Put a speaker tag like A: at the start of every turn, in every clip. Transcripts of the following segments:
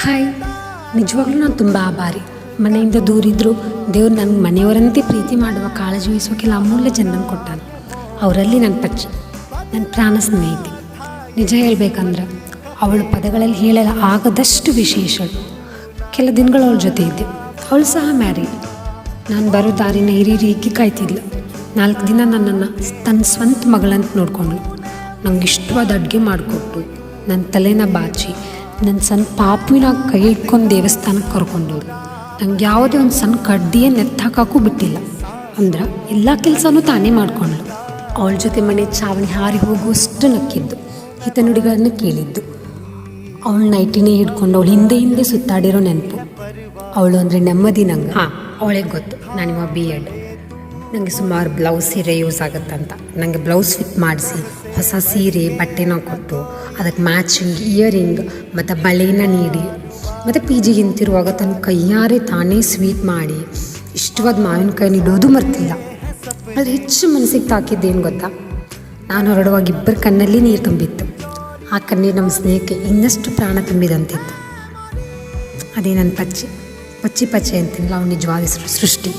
A: Hi, ನಿಜವಾಗ್ಲೂ ನಾನು ತುಂಬ ಆಭಾರಿ. ಮನೆಯಿಂದ ದೂರಿದ್ರು ದೇವ್ರು ನನಗೆ ಮನೆಯವರಂತೆ ಪ್ರೀತಿ ಮಾಡುವ ಕಾಳಜಿ ವಹಿಸುವ ಕೆಲ ಅಮೂಲ್ಯ ಜನರನ್ನು ಕೊಟ್ಟಾನೆ. ಅವರಲ್ಲಿ ನನ್ನ ಪಚ್ಚಿ, ನನ್ನ ಪ್ರಾಣ ಸ್ನೇಹಿತೆ. ನಿಜ ಹೇಳಬೇಕಂದ್ರೆ ಅವಳು ಪದಗಳಲ್ಲಿ ಹೇಳಲು ಆಗದಷ್ಟು ವಿಶೇಷಳು. ಕೆಲ ದಿನಗಳು ಅವಳ ಜೊತೆ ಇದ್ದೆ. ಅವಳು ಸಹ ಮ್ಯಾರಿಡ್. ನಾನು ಬರೋ ದಾರಿನ ಹಿರಿಯರಿಗೆ ಕಾಯ್ತಿದ್ಲು. 4 ದಿನ ನನ್ನನ್ನು ತನ್ನ ಸ್ವಂತ ಮಗಳಂತ ನೋಡಿಕೊಂಡ್ಳು. ನಂಗೆ ಇಷ್ಟವಾದ ಅಡುಗೆ ಮಾಡಿಕೊಟ್ಟು, ನನ್ನ ತಲೆನ ಬಾಚಿ, ನನ್ನ ಸಣ್ಣ ಪಾಪುವಿನ ಕೈ ಇಟ್ಕೊಂಡು ದೇವಸ್ಥಾನಕ್ಕೆ ಕರ್ಕೊಂಡವ್ರು. ನಂಗೆ ಯಾವುದೇ ಒಂದು ಸಣ್ಣ ಕಡ್ಡಿಯನ್ನು ಎತ್ತಾಕೂ ಬಿಟ್ಟಿಲ್ಲ. ಅಂದ್ರೆ ಎಲ್ಲ ಕೆಲಸನೂ ತಾನೇ ಮಾಡಿಕೊಂಡ್ಳು. ಅವಳ ಜೊತೆ ಮನೆ ಚಾವಣಿ ಹಾರಿ ಹೋಗುವಷ್ಟು ನಕ್ಕಿದ್ದು, ಹಿತ ನುಡಿಗಳನ್ನು ಕೇಳಿದ್ದು. ಅವಳು ನೈಟಿನೇ ಹಿಡ್ಕೊಂಡು ಅವಳು ಹಿಂದೆ ಸುತ್ತಾಡಿರೋ ನೆನಪು. ಅವಳು ಅಂದರೆ ನೆಮ್ಮದಿ ನಂಗೆ. ಅವಳಿಗೆ ಗೊತ್ತು ನಾನಿವ B.Ed. ನನಗೆ ಸುಮಾರು ಬ್ಲೌಸ್ ಸೀರೆ ಯೂಸ್ ಆಗುತ್ತಂತ. ನನಗೆ ಬ್ಲೌಸ್ ಫಿಟ್ ಮಾಡಿಸಿ, ಹೊಸ ಸೀರೆ ಬಟ್ಟೆನ ಕೊಟ್ಟು, ಅದಕ್ಕೆ ಮ್ಯಾಚಿಂಗ್ ಇಯರಿಂಗ್ ಮತ್ತು ಬಳೆನ ನೀಡಿ, ಮತ್ತು PGಗೆ ಹಿಂತಿರುವಾಗ ತನ್ನ ಕೈಯಾರೆ ತಾನೇ ಸ್ವೀಟ್ ಮಾಡಿ ಇಷ್ಟವಾದ ಮಾವಿನಕಾಯಿ ನೀಡೋದು ಮರ್ತಿಲ್ಲ. ಆದರೆ ಹೆಚ್ಚು ಮನಸ್ಸಿಗೆ ತಾಕಿದ್ದೇನು ಗೊತ್ತಾ, ನಾನು ಹೊರಡುವಾಗ ಇಬ್ಬರ ಕಣ್ಣಲ್ಲಿ ನೀರು ತುಂಬಿತ್ತು. ಆ ಕಣ್ಣೀರು ನಮ್ಮ ಸ್ನೇಹಕ್ಕೆ ಇನ್ನಷ್ಟು ಪ್ರಾಣ ತುಂಬಿದಂತಿತ್ತು. ಅದೇ ನನ್ನ ಪಚ್ಚಿ ಅಂತಿಲ್ಲ, ಅವ್ನು ನಿಜವಾದ ಹೆಸರು ಸೃಷ್ಟಿ.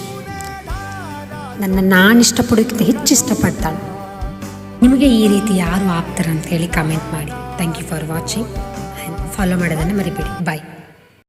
A: ನಾನು ಇಷ್ಟಪಡೋಕ್ಕಿಂತ ಹೆಚ್ಚು ಇಷ್ಟಪಡ್ತಾಳೆ. ನಿಮಗೆ ಈ ರೀತಿ ಯಾರು ಆಗ್ತಾರೆ ಅಂತ ಹೇಳಿ ಕಮೆಂಟ್ ಮಾಡಿ. Thank you for watching and follow ಮಾಡೋದನ್ನು ಮರಿಬೇಡಿ. ಬಾಯ್.